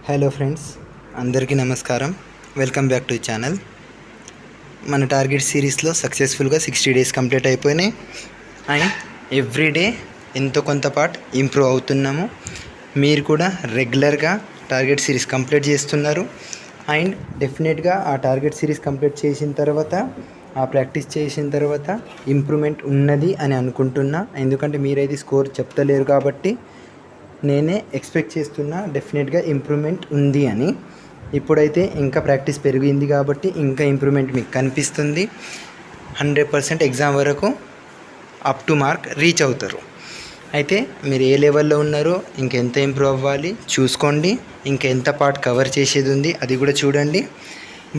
Hello friends, అందరికీ నమస్కారం. Welcome back to channel. మన టార్గెట్ సిరీస్లో సక్సెస్ఫుల్గా 60 డేస్ కంప్లీట్ అయిపోయినాయి. అండ్ ఎవ్రీడే ఎంతో కొంత పార్ట్ ఇంప్రూవ్ అవుతున్నాము. మీరు కూడా రెగ్యులర్గా టార్గెట్ సిరీస్ కంప్లీట్ చేస్తున్నారు. అండ్ డెఫినెట్గా ఆ టార్గెట్ సిరీస్ కంప్లీట్ చేసిన తర్వాత, ఆ ప్రాక్టీస్ చేసిన తర్వాత ఇంప్రూవ్మెంట్ ఉన్నది అని అనుకుంటున్నా. ఎందుకంటే మీరైతే స్కోర్ చెప్తలేరు కాబట్టి నేనే ఎక్స్పెక్ట్ చేస్తున్నా డెఫినెట్గా ఇంప్రూవ్మెంట్ ఉంది అని. ఇప్పుడైతే ఇంకా ప్రాక్టీస్ పెరిగింది కాబట్టి ఇంకా ఇంప్రూవ్మెంట్ మీకు కనిపిస్తుంది. 100% ఎగ్జామ్ వరకు అప్ టు మార్క్ రీచ్ అవుతారు. అయితే మీరు ఏ లెవెల్లో ఉన్నారో, ఇంకెంత ఇంప్రూవ్ అవ్వాలి చూసుకోండి. ఇంకెంత పార్ట్ కవర్ చేసేది ఉంది అది కూడా చూడండి.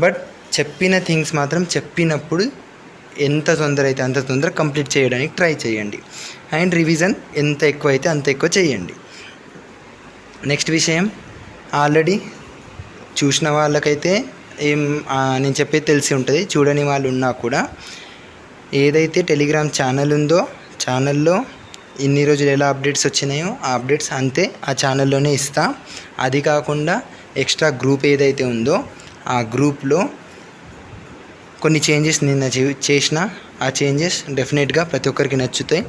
బట్ చెప్పిన థింగ్స్ మాత్రం చెప్పినప్పుడు ఎంత తొందర అయితే అంత తొందర కంప్లీట్ చేయడానికి ట్రై చేయండి. అండ్ రివిజన్ ఎంత ఎక్కువ అయితే అంత ఎక్కువ చేయండి. నెక్స్ట్ విషయం, ఆల్రెడీ చూసిన వాళ్ళకైతే నేను చెప్పేది తెలిసి ఉంటుంది. చూడని వాళ్ళు ఉన్నా కూడా ఏదైతే టెలిగ్రామ్ ఛానల్ ఉందో, ఛానల్లో ఇన్ని రోజులు ఎలా అప్డేట్స్ వచ్చినాయో ఆ అప్డేట్స్ అంతే ఆ ఛానల్లోనే ఇస్తా. అది కాకుండా ఎక్స్ట్రా గ్రూప్ ఏదైతే ఉందో ఆ గ్రూప్లో కొన్ని చేంజెస్ నిన్న చేసిన. ఆ చేంజెస్ డెఫినెట్గా ప్రతి ఒక్కరికి నచ్చుతాయి.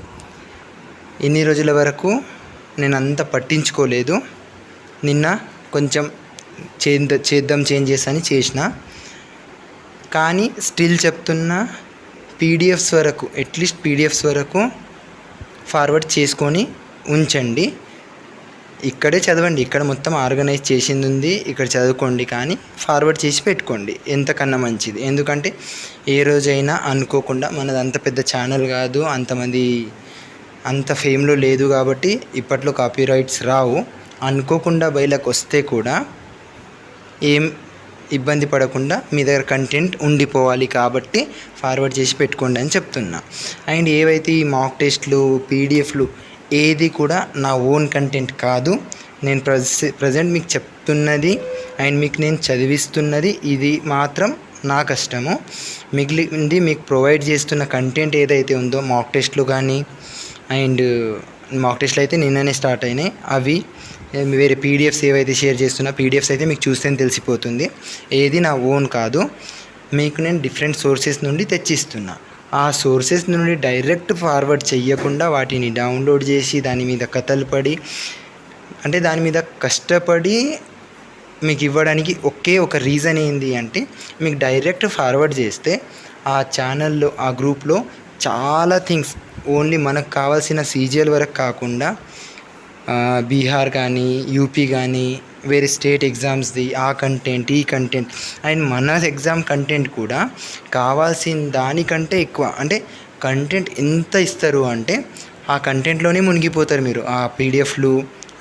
ఇన్ని రోజుల వరకు నేను అంత పట్టించుకోలేదు. నిన్న కొంచెం చేద్దాం చేంజెస్ అని చేసిన. కానీ స్టిల్ చెప్తున్నా, పీడిఎఫ్స్ వరకు అట్లీస్ట్ పీడిఎఫ్స్ వరకు ఫార్వర్డ్ చేసుకొని ఉంచండి. ఇక్కడే చదవండి, ఇక్కడ మొత్తం ఆర్గనైజ్ చేసింది ఉంది, ఇక్కడ చదువుకోండి. కానీ ఫార్వర్డ్ చేసి పెట్టుకోండి, ఎంతకన్నా మంచిది. ఎందుకంటే ఏ రోజైనా అనుకోకుండా, మనది అంత పెద్ద ఛానల్ కాదు, అంతమంది అంత ఫేమ్లో లేదు కాబట్టి ఇప్పట్లో కాపీరైట్స్ రావు. అనుకోకుండా బయలకు వస్తే కూడా ఏం ఇబ్బంది పడకుండా మీ దగ్గర కంటెంట్ ఉండిపోవాలి కాబట్టి ఫార్వర్డ్ చేసి పెట్టుకోండి అని చెప్తున్నా. అండ్ ఏవైతే ఈ మాక్ టెస్ట్లు, పీడిఎఫ్లు ఏది కూడా నా ఓన్ కంటెంట్ కాదు. నేను ప్రజెంట్ మీకు చెప్తున్నది అండ్ మీకు నేను చదివిస్తున్నది ఇది మాత్రం నా కష్టము. మిగిలింది మీకు ప్రొవైడ్ చేస్తున్న కంటెంట్ ఏదైతే ఉందో, మాక్ టెస్ట్లు కానీ, అండ్ మాక్ టెస్ట్లు అయితే నిన్ననే స్టార్ట్ అయినాయి. అవి వేరే పీడిఎఫ్స్ ఏవైతే షేర్ చేస్తున్నా, పీడిఎఫ్స్ అయితే మీకు చూస్తే తెలిసిపోతుంది. ఏది నా ఓన్ కాదు, మీకు నేను డిఫరెంట్ సోర్సెస్ నుండి తెచ్చిస్తున్నా. ఆ సోర్సెస్ నుండి డైరెక్ట్ ఫార్వర్డ్ చెయ్యకుండా వాటిని డౌన్లోడ్ చేసి దాని మీద కథలు పడి, అంటే దాని మీద కష్టపడి మీకు ఇవ్వడానికి ఒకే ఒక రీజన్ ఏంటి అంటే, మీకు డైరెక్ట్ ఫార్వర్డ్ చేస్తే ఆ ఛానల్లో, ఆ గ్రూప్లో చాలా థింగ్స్ ఓన్లీ మనకు కావాల్సిన సీజీఎల్ వరకు కాకుండా బీహార్ కానీ, యూపీ కానీ, వేరే స్టేట్ ఎగ్జామ్స్ది ఆ కంటెంట్, ఈ కంటెంట్, అండ్ మన ఎగ్జామ్ కంటెంట్ కూడా కావాల్సిన దానికంటే ఎక్కువ. అంటే కంటెంట్ ఎంత ఇస్తారు అంటే ఆ కంటెంట్లోనే మునిగిపోతారు మీరు. ఆ పీడిఎఫ్లు,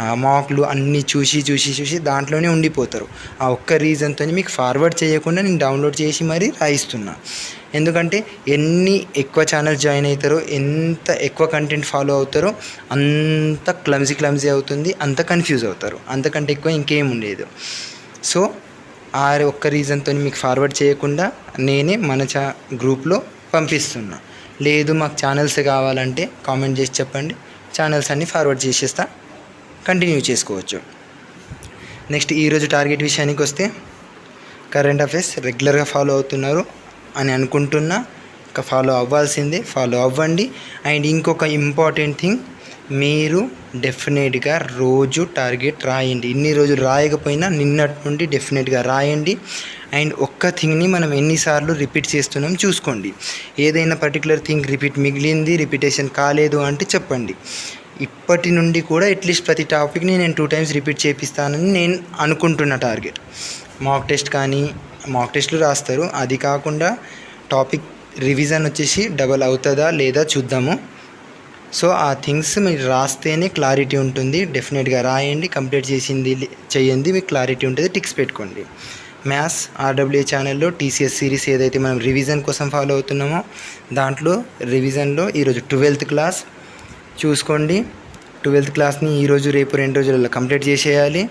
ఆ మాక్లు అన్నీ చూసి దాంట్లోనే ఉండిపోతారు. ఆ ఒక్క రీజన్తో మీకు ఫార్వర్డ్ చేయకుండా నేను డౌన్లోడ్ చేసి మరీ రాయిస్తున్నా. ఎందుకంటే ఎన్ని ఎక్కువ ఛానల్స్ జాయిన్ అవుతారో, ఎంత ఎక్కువ కంటెంట్ ఫాలో అవుతారో అంత క్లమ్జీ అవుతుంది, అంత కన్ఫ్యూజ్ అవుతారు. అంతకంటే ఎక్కువ ఇంకేం ఉండేది. సో ఆ ఒక్క రీజన్తో మీకు ఫార్వర్డ్ చేయకుండా నేనే మన గ్రూప్లో పంపిస్తున్నా. లేదు మాకు ఛానల్స్ కావాలంటే కామెంట్ చేసి చెప్పండి, ఛానల్స్ అన్నీ ఫార్వర్డ్ చేసేస్తా, కంటిన్యూ చేసుకోవచ్చు. నెక్స్ట్ ఈరోజు టార్గెట్ విషయానికి వస్తే, కరెంట్ అఫైర్స్ రెగ్యులర్గా ఫాలో అవుతున్నారు అని అనుకుంటున్నా. ఫాలో అవ్వాల్సిందే, ఫాలో అవ్వండి. అండ్ ఇంకొక ఇంపార్టెంట్ థింగ్, మీరు డెఫినెట్గా రోజు టార్గెట్ రాయండి. ఇన్ని రోజులు రాయకపోయినా నిన్నటి నుండి డెఫినెట్గా రాయండి. అండ్ ఒక్క థింగ్ని మనం ఎన్నిసార్లు రిపీట్ చేస్తున్నాం చూసుకోండి. ఏదైనా పర్టికులర్ థింగ్ మిగిలింది, రిపీటేషన్ కాలేదు అంటే చెప్పండి. ఇప్పటి నుండి కూడా అట్లీస్ట్ ప్రతి టాపిక్ని నేను 2 times రిపీట్ చేపిస్తానని నేను అనుకుంటున్న టార్గెట్. మాక్ టెస్ట్ కానీ, మాక్ టెస్ట్లు రాస్తారు, అది కాకుండా టాపిక్ రివిజన్ వచ్చేసి డబల్ అవుతుందా లేదా చూద్దాము. సో ఆ థింగ్స్ మీరు రాస్తేనే క్లారిటీ ఉంటుంది. డెఫినెట్గా రాయండి, కంప్లీట్ చేయండి, మీకు క్లారిటీ ఉంటుంది. టిక్స్ పెట్టుకోండి. మ్యాథ్స్ ఆర్డబ్ల్యూఏ ఛానల్లో టీసీఎస్ సిరీస్ ఏదైతే మనం రివిజన్ కోసం ఫాలో అవుతున్నామో, దాంట్లో రివిజన్లో ఈరోజు 12th క్లాస్ చూసుకోండి. 12th క్లాస్ని ఈరోజు రేపు 2 రోజులలో కంప్లీట్ చేసేయాలి.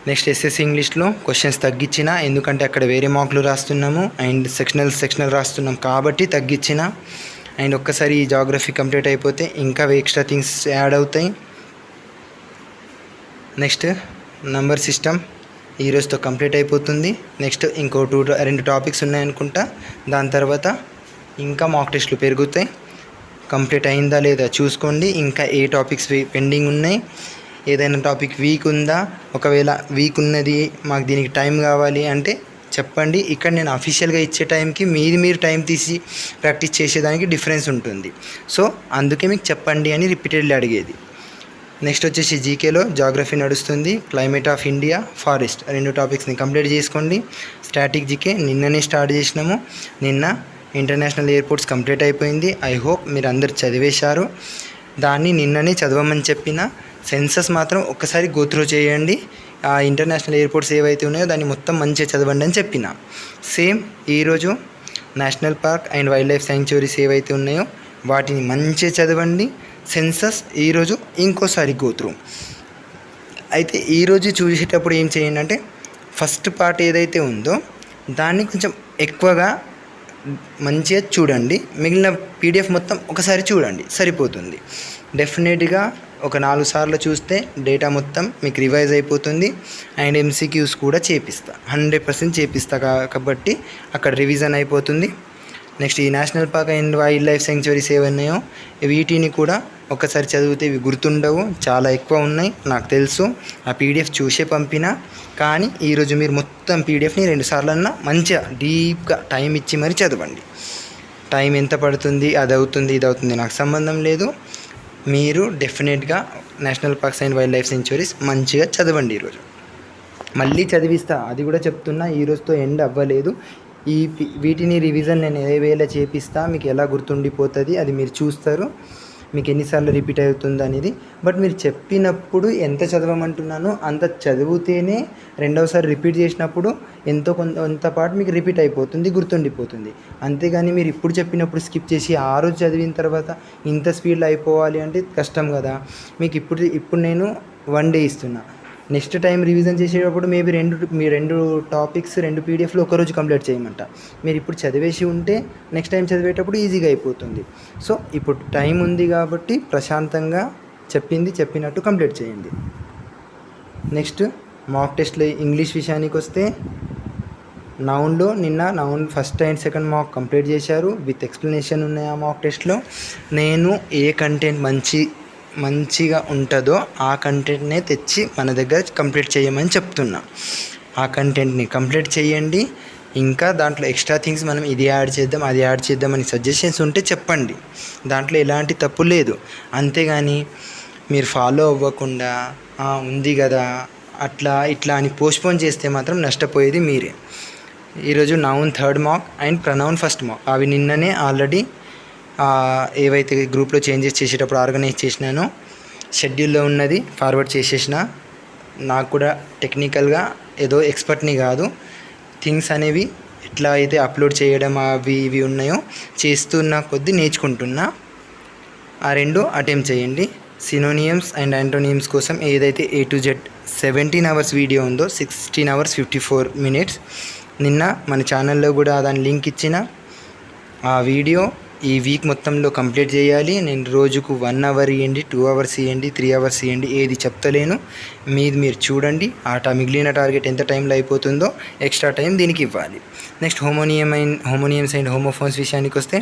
నెక్స్ట్ ఎస్ఎస్సి ఇంగ్లీష్లో క్వశ్చన్స్ తగ్గించిన, ఎందుకంటే అక్కడ వేరే మార్కులు రాస్తున్నాము అండ్ సెక్షనల్ రాస్తున్నాం కాబట్టి తగ్గించిన. అండ్ ఒక్కసారి ఈ జాగ్రఫీ కంప్లీట్ అయిపోతే ఇంకా ఎక్స్ట్రా థింగ్స్ యాడ్ అవుతాయి. నెక్స్ట్ నంబర్ సిస్టమ్ ఈరోజుతో కంప్లీట్ అయిపోతుంది. నెక్స్ట్ ఇంకో 2 టాపిక్స్ ఉన్నాయనుకుంటా. దాని తర్వాత ఇంకా మాక్ టెస్ట్లు పెరుగుతాయి. కంప్లీట్ అయిందా లేదా చూసుకోండి. ఇంకా ఏ టాపిక్స్ పెండింగ్ ఉన్నాయి, ఏదైనా టాపిక్ వీక్ ఉందా, ఒకవేళ వీక్ ఉన్నది మాకు దీనికి టైం కావాలి అంటే చెప్పండి. ఇక్కడ నేను అఫీషియల్గా ఇచ్చే టైంకి మీరు టైం తీసి ప్రాక్టీస్ చేసేదానికి డిఫరెన్స్ ఉంటుంది. సో అందుకే మీకు చెప్పండి అని రిపీటెడ్లీ అడిగేది. నెక్స్ట్ వచ్చేసి జీకేలో జాగ్రఫీ నడుస్తుంది. క్లైమేట్ ఆఫ్ ఇండియా, ఫారెస్ట్ 2 టాపిక్స్ని కంప్లీట్ చేసుకోండి. స్టాటిక్ జీకే నిన్ననే స్టార్ట్ చేసినాము. నిన్న ఇంటర్నేషనల్ ఎయిర్పోర్ట్స్ కంప్లీట్ అయిపోయింది. ఐ హోప్ మీరు అందరు చదివేశారు. దాన్ని నిన్ననే చదవమని చెప్పిన. సెన్సస్ మాత్రం ఒక్కసారి గోత్రో చేయండి. ఆ ఇంటర్నేషనల్ ఎయిర్పోర్ట్స్ ఏవైతే ఉన్నాయో దాన్ని మొత్తం మంచిగా చదవండి అని చెప్పిన. సేమ్ ఈరోజు national park and wildlife sanctuaries ఏవైతే ఉన్నాయో వాటిని మంచిగా చదవండి. సెన్సస్ ఈరోజు ఇంకోసారి గోత్రూ. అయితే ఈరోజు చూసేటప్పుడు ఏం చేయండి అంటే ఫస్ట్ పార్ట్ ఏదైతే ఉందో దాన్ని కొంచెం ఎక్కువగా మంచిగా చూడండి. మిగిలిన పీడిఎఫ్ మొత్తం ఒకసారి చూడండి, సరిపోతుంది. డెఫినెట్గా ఒక 4 సార్లు చూస్తే డేటా మొత్తం మీకు రివైజ్ అయిపోతుంది. అండ్ ఎంసీక్యూస్ కూడా చేపిస్తా, 100% చేపిస్తా. కాబట్టి అక్కడ రివిజన్ అయిపోతుంది. నెక్స్ట్ ఈ national park and wildlife sanctuaries ఏవన్నాయో వీటిని కూడా ఒకసారి చదివితే ఇవి గుర్తుండవు, చాలా ఎక్కువ ఉన్నాయి నాకు తెలుసు. ఆ పీడిఎఫ్ చూసే పంపిన. కానీ ఈరోజు మీరు మొత్తం పీడిఎఫ్ని 2 సార్లన్నా మంచిగా డీప్గా టైం ఇచ్చి మరి చదవండి. టైం ఎంత పడుతుంది, అది అవుతుంది ఇది అవుతుంది నాకు సంబంధం లేదు. మీరు డెఫినెట్గా national parks and wild life centuries మంచిగా చదవండి. ఈరోజు మళ్ళీ చదివిస్తా, అది కూడా చెప్తున్నా. ఈరోజుతో ఎండ్ అవ్వలేదు. వీటిని రివిజన్ నేను ఏ వేళ చేపిస్తా, మీకు ఎలా గుర్తుండిపోతుంది అది మీరు చూస్తారు. మీకు ఎన్నిసార్లు రిపీట్ అవుతుంది అనేది. బట్ మీరు చెప్పినప్పుడు ఎంత చదవమంటున్నానో అంత చదివితేనే రెండవసారి రిపీట్ చేసినప్పుడు కొంత పాటు మీకు రిపీట్ అయిపోతుంది, గుర్తుండిపోతుంది. అంతేగాని మీరు ఇప్పుడు చెప్పినప్పుడు స్కిప్ చేసి ఆ రోజు చదివిన తర్వాత ఇంత స్పీడ్లో అయిపోవాలి అంటే కష్టం కదా. మీకు ఇప్పుడు నేను 1 డే ఇస్తున్నా. నెక్స్ట్ టైం రివిజన్ చేసేటప్పుడు మేబీ 2 టాపిక్స్ 2 పీడిఎఫ్లు ఒకరోజు కంప్లీట్ చేయమంట. మీరు ఇప్పుడు చదివేసి ఉంటే నెక్స్ట్ టైం చదివేటప్పుడు ఈజీగా అయిపోతుంది. సో ఇప్పుడు టైం ఉంది కాబట్టి ప్రశాంతంగా చెప్పినట్టు కంప్లీట్ చేయండి. నెక్స్ట్ మాక్ టెస్ట్లో ఇంగ్లీష్ విషయానికి వస్తే నౌన్లో నిన్న noun first and second mock complete చేశారు. విత్ ఎక్స్ప్లెనేషన్ ఉన్నాయి ఆ మాక్ టెస్ట్లో. నేను ఏ కంటెంట్ మంచిగా ఉంటుందో ఆ కంటెంట్నే తెచ్చి మన దగ్గర కంప్లీట్ చేయమని చెప్తున్నా. ఆ కంటెంట్ని కంప్లీట్ చేయండి. ఇంకా దాంట్లో ఎక్స్ట్రా థింగ్స్ మనం ఇది యాడ్ చేద్దాం అది యాడ్ చేద్దాం అని సజెషన్స్ ఉంటే చెప్పండి. దాంట్లో ఎలాంటి తప్పు లేదు. అంతేగాని మీరు ఫాలో అవ్వకుండా ఉంది కదా ఇట్లా అని పోస్ట్పోన్ చేస్తే మాత్రం నష్టపోయేది మీరే. ఈరోజు noun 3rd mock and pronoun 1st మాక్ అవి నిన్ననే ఆల్రెడీ ఏవైతే గ్రూప్లో చేంజెస్ చేసేటప్పుడు ఆర్గనైజ్ చేసినానో షెడ్యూల్లో ఉన్నది ఫార్వర్డ్ చేసేసిన. నాకు కూడా టెక్నికల్గా ఏదో ఎక్స్పర్ట్ని కాదు. థింగ్స్ అనేవి ఎట్లా అయితే అప్లోడ్ చేయడం అవి ఇవి ఉన్నాయో చేస్తున్న కొద్దీ నేర్చుకుంటున్నా. ఆ 2 అటెంప్ట్ చేయండి. సినోనియమ్స్ అండ్ యాంటోనియమ్స్ కోసం ఏదైతే A to Z 17 hours video ఉందో 16 hours 54 minutes నిన్న మన ఛానల్లో కూడా దాని లింక్ ఇచ్చిన. ఆ వీడియో ఈ వీక్ మొత్తంలో కంప్లీట్ చేయాలి. నేను రోజుకు 1 hour ఇవ్వండి, 2 hours ఇవ్వండి, 3 hours ఇవ్వండి, ఏది చెప్తలేను. మీరు చూడండి. మిగిలిన టార్గెట్ ఎంత టైంలో అయిపోతుందో ఎక్స్ట్రా టైం దీనికి ఇవ్వాలి. నెక్స్ట్ హోమోనియమ్స్ అండ్ హోమోఫోన్స్ విషయానికి వస్తే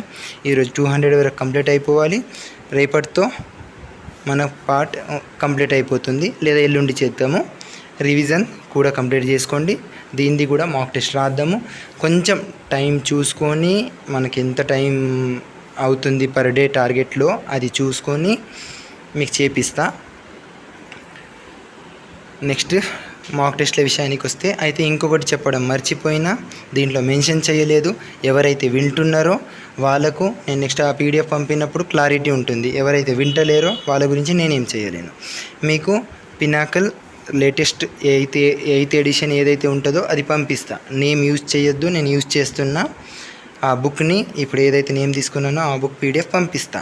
ఈరోజు 200 వరకు కంప్లీట్ అయిపోవాలి. రేపటితో మన పార్ట్ కంప్లీట్ అయిపోతుంది, లేదా ఎల్లుండి చేద్దాము. రివిజన్ కూడా కంప్లీట్ చేసుకోండి. దీనిది కూడా మాక్ టెస్ట్ రాద్దాము. కొంచెం టైం చూసుకొని మనకి ఎంత టైం అవుతుంది పర్ డే టార్గెట్లో అది చూసుకొని మీకు చేపిస్తా. నెక్స్ట్ మాక్ టెస్ట్ల విషయానికి వస్తే అయితే ఇంకొకటి చెప్పడం మర్చిపోయినా, దీంట్లో మెన్షన్ చేయలేదు. ఎవరైతే వింటున్నారో వాళ్ళకు నేను నెక్స్ట్ ఆ పీడిఎఫ్ పంపినప్పుడు క్లారిటీ ఉంటుంది. ఎవరైతే వింటలేరో వాళ్ళ గురించి నేనేం చేయలేను. మీకు పినాకల్ లేటెస్ట్ 8th ఎడిషన్ ఏదైతే ఉంటుందో అది పంపిస్తా. నేమ్ యూజ్ చేయొద్దు, నేను యూజ్ చేస్తున్నా ఆ బుక్ని. ఇప్పుడు ఏదైతే నేమ్ తీసుకున్నానో ఆ బుక్ పీడిఎఫ్ పంపిస్తా.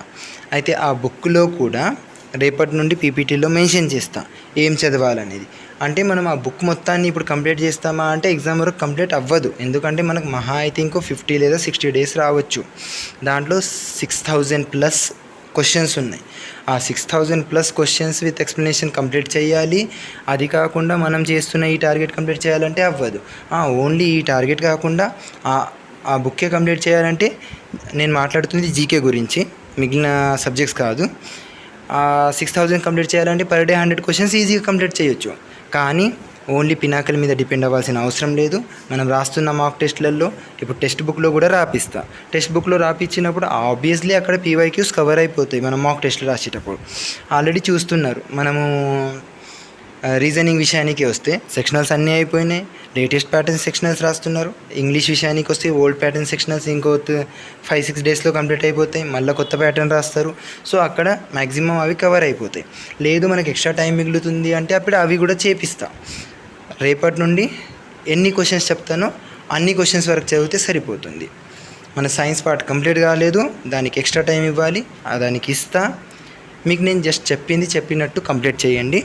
అయితే ఆ బుక్లో కూడా రేపటి నుండి పీపీటీలో మెన్షన్ చేస్తా ఏం చదవాలనేది. అంటే మనం ఆ బుక్ మొత్తాన్ని ఇప్పుడు కంప్లీట్ చేస్తామా అంటే ఎగ్జామ్ వరకు కంప్లీట్ అవ్వదు. ఎందుకంటే మనకు మహా అయితే ఇంకో 50 లేదా 60 days రావచ్చు. దాంట్లో 6000+ క్వశ్చన్స్ ఉన్నాయి. ఆ 6000+ క్వశ్చన్స్ విత్ ఎక్స్ప్లెనేషన్ కంప్లీట్ చేయాలి. అది కాకుండా మనం చేస్తున్న ఈ టార్గెట్ కంప్లీట్ చేయాలంటే అవ్వదు. ఓన్లీ ఈ టార్గెట్ కాకుండా ఆ బుక్కే కంప్లీట్ చేయాలంటే, నేను మాట్లాడుతుంది జీకే గురించి, మిగిలిన సబ్జెక్ట్స్ కాదు. 6000 కంప్లీట్ చేయాలంటే పర్ డే 100 క్వశ్చన్స్ ఈజీగా కంప్లీట్ చేయొచ్చు. కానీ ఓన్లీ పినాకల్ మీద డిపెండ్ అవ్వాల్సిన అవసరం లేదు. మనం రాస్తున్న మాక్ టెస్ట్లలో ఇప్పుడు టెక్స్ట్ బుక్లో కూడా రాపిస్తా. టెక్స్ట్ బుక్లో రాపిచ్చినప్పుడు ఆబ్వియస్లీ అక్కడ పీవైక్యూస్ కవర్ అయిపోతాయి. మనం మాక్ టెస్ట్లు రాసేటప్పుడు ఆల్రెడీ చూస్తున్నారు. మనము రీజనింగ్ విషయానికి వస్తే సెక్షనల్స్ అన్నీ అయిపోయినాయి. లేటెస్ట్ ప్యాటర్న్ సెక్షనల్స్ రాస్తున్నారు. ఇంగ్లీష్ విషయానికి వస్తే ఓల్డ్ ప్యాటర్న్ సెక్షనల్స్ ఇంకో 5-6 డేస్లో కంప్లీట్ అయిపోతాయి. మళ్ళీ కొత్త ప్యాటర్న్ రాస్తారు. సో అక్కడ మ్యాక్సిమం అవి కవర్ అయిపోతాయి. లేదు మనకి ఎక్స్ట్రా టైం మిగులుతుంది అంటే అప్పుడు అవి కూడా చేపిస్తా. రేపటి నుండి ఎన్ని క్వశ్చన్స్ చెప్తానో అన్ని క్వశ్చన్స్ వరకు చదివితే సరిపోతుంది. మన సైన్స్ పార్ట్ కంప్లీట్ కాలేదు, దానికి ఎక్స్ట్రా టైం ఇవ్వాలి, దానికి ఇస్తా. మీకు నేను జస్ట్ చెప్పినట్టు కంప్లీట్ చేయండి.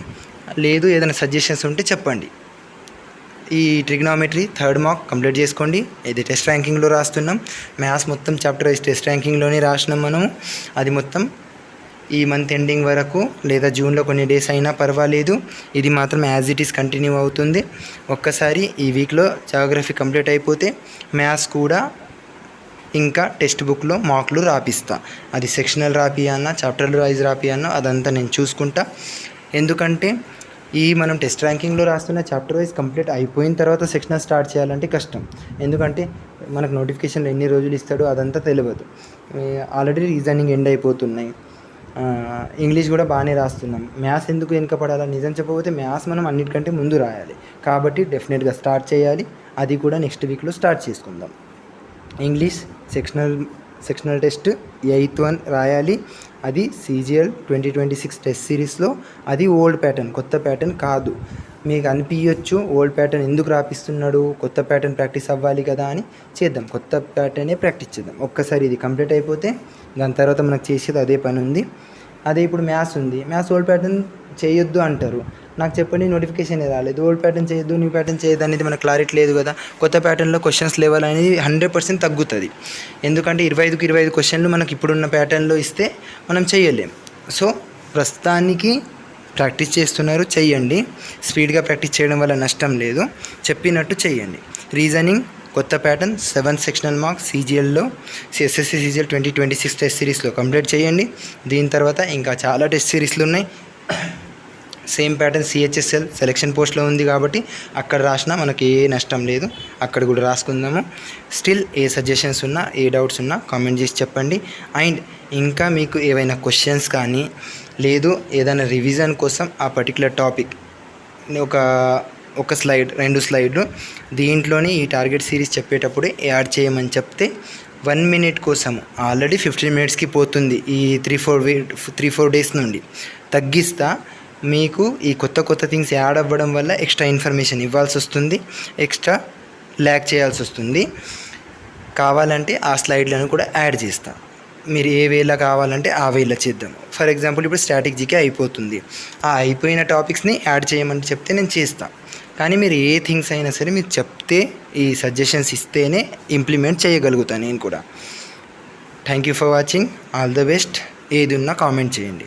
లేదు ఏదైనా సజెషన్స్ ఉంటే చెప్పండి. ఈ ట్రిగ్నామెట్రీ 3rd మాక్ కంప్లీట్ చేసుకోండి. ఇది టెస్ట్ ర్యాంకింగ్లో రాస్తున్నాం. మ్యాథ్స్ మొత్తం చాప్టర్ వైజ్ టెస్ట్ ర్యాంకింగ్లోనే రాసినాం మనము. అది మొత్తం ఈ మంత్ ఎండింగ్ వరకు లేదా జూన్లో కొన్ని డేస్ అయినా పర్వాలేదు. ఇది మాత్రం యాజ్ ఇట్ ఈస్ కంటిన్యూ అవుతుంది. ఒక్కసారి ఈ వీక్లో జాగ్రఫీ కంప్లీట్ అయిపోతే మ్యాథ్స్ కూడా ఇంకా టెక్స్ట్ బుక్లో మార్కులు రాపిస్తా. అది సెక్షనల్ రాపియన్నా చాప్టర్ వైజ్ రాపియన్నా అదంతా నేను చూసుకుంటా. ఎందుకంటే మనం టెస్ట్ ర్యాంకింగ్లో రాస్తున్న చాప్టర్ వైజ్ కంప్లీట్ అయిపోయిన తర్వాత సెక్షనల్ స్టార్ట్ చేయాలంటే కష్టం. ఎందుకంటే మనకు నోటిఫికేషన్లో ఎన్ని రోజులు ఇస్తాడో అదంతా తెలియదు. ఆల్రెడీ రీజనింగ్ ఎండ్ అయిపోతున్నాయి. ఇంగ్లీష్ కూడా బాగానే రాస్తున్నాం. మ్యాథ్స్ ఎందుకు వెనుక పడాలని నిజం చెప్పకపోతే మ్యాథ్స్ మనం అన్నిటికంటే ముందు రాయాలి. కాబట్టి డెఫినెట్గా స్టార్ట్ చేయాలి. అది కూడా నెక్స్ట్ వీక్లో స్టార్ట్ చేసుకుందాం. English sectional test 8th one రాయాలి. అది CGL 2026 టెస్ట్ సిరీస్లో. అది ఓల్డ్ ప్యాటర్న్, కొత్త ప్యాటర్న్ కాదు. మీకు అనిపించవచ్చు ఓల్డ్ ప్యాటర్న్ ఎందుకు రాపిస్తున్నాడు, కొత్త ప్యాటర్న్ ప్రాక్టీస్ అవ్వాలి కదా అని. చేద్దాం, కొత్త ప్యాటర్నే ప్రాక్టీస్ చేద్దాం. ఒక్కసారి ఇది కంప్లీట్ అయిపోతే దాని తర్వాత మనకు చేసేది అదే పని ఉంది. అదే ఇప్పుడు మ్యాథ్స్ ఉంది. మ్యాథ్స్ ఓల్డ్ ప్యాటర్న్ చేయొద్దు అంటారు. నాకు చెప్పండి, నోటిఫికేషన్ రాలేదు. ఓల్డ్ ప్యాటర్న్ చేయొద్దు, న్యూ ప్యాటర్న్ చేయొద్దు అనేది మనకు క్లారిటీ లేదు కదా. కొత్త ప్యాటర్న్లో క్వశ్చన్స్ లెవెల్ అనేది 100% తగ్గుతుంది. ఎందుకంటే 25కి 25 క్వశ్చన్లు మనకి ఇప్పుడున్న ప్యాటర్న్లో ఇస్తే మనం చేయలేం. సో ప్రస్తుతానికి ప్రాక్టీస్ చేస్తున్నారు, చెయ్యండి. స్పీడ్గా ప్రాక్టీస్ చేయడం వల్ల నష్టం లేదు. చెప్పినట్టు చెయ్యండి. రీజనింగ్ కొత్త ప్యాటర్న్ 7th సెక్షనల్ మార్క్స్ CGLలో SSC CGL 2026 టెస్ట్ సిరీస్లో కంప్లీట్ చేయండి. దీని తర్వాత ఇంకా చాలా టెస్ట్ సిరీస్లు ఉన్నాయి. సేమ్ ప్యాటర్న్ CHSL సెలెక్షన్ పోస్ట్లో ఉంది కాబట్టి అక్కడ రాసినా మనకి ఏ నష్టం లేదు. అక్కడ కూడా రాసుకుందాము. స్టిల్ ఏ సజెషన్స్ ఉన్నా, ఏ డౌట్స్ ఉన్నా కామెంట్ చేసి చెప్పండి. అండ్ ఇంకా మీకు ఏవైనా క్వశ్చన్స్ కానీ, లేదు ఏదైనా రివిజన్ కోసం ఆ పర్టికులర్ టాపిక్ ఒక స్లైడ్ 2 స్లైడ్లు దీంట్లోనే ఈ టార్గెట్ సిరీస్ చెప్పేటప్పుడే యాడ్ చేయమని చెప్తే 1 minute కోసం ఆల్రెడీ 15 minutesకి పోతుంది. ఈ 3-4 డేస్ నుండి తగ్గిస్తా. మీకు ఈ కొత్త థింగ్స్ యాడ్ అవ్వడం వల్ల ఎక్స్ట్రా ఇన్ఫర్మేషన్ ఇవ్వాల్సి వస్తుంది, ఎక్స్ట్రా ల్యాక్ చేయాల్సి వస్తుంది. కావాలంటే ఆ స్లైడ్లను కూడా యాడ్ చేస్తా. మీరు ఏ వేళ కావాలంటే ఆ వేళ చేద్దాం. ఫర్ ఎగ్జాంపుల్ ఇప్పుడు స్టాటిక్ జీకే అయిపోతుంది. ఆ అయిపోయిన టాపిక్స్ని యాడ్ చేయమని చెప్తే నేను చేస్తాను. కానీ మీరు ఏ థింగ్స్ అయినా సరే మీరు చెప్తే, ఈ సజెషన్స్ ఇస్తేనే ఇంప్లిమెంట్ చేయగలుగుతాను నేను కూడా. Thank you for watching. All the best. ఏది ఉన్నా కామెంట్ చేయండి.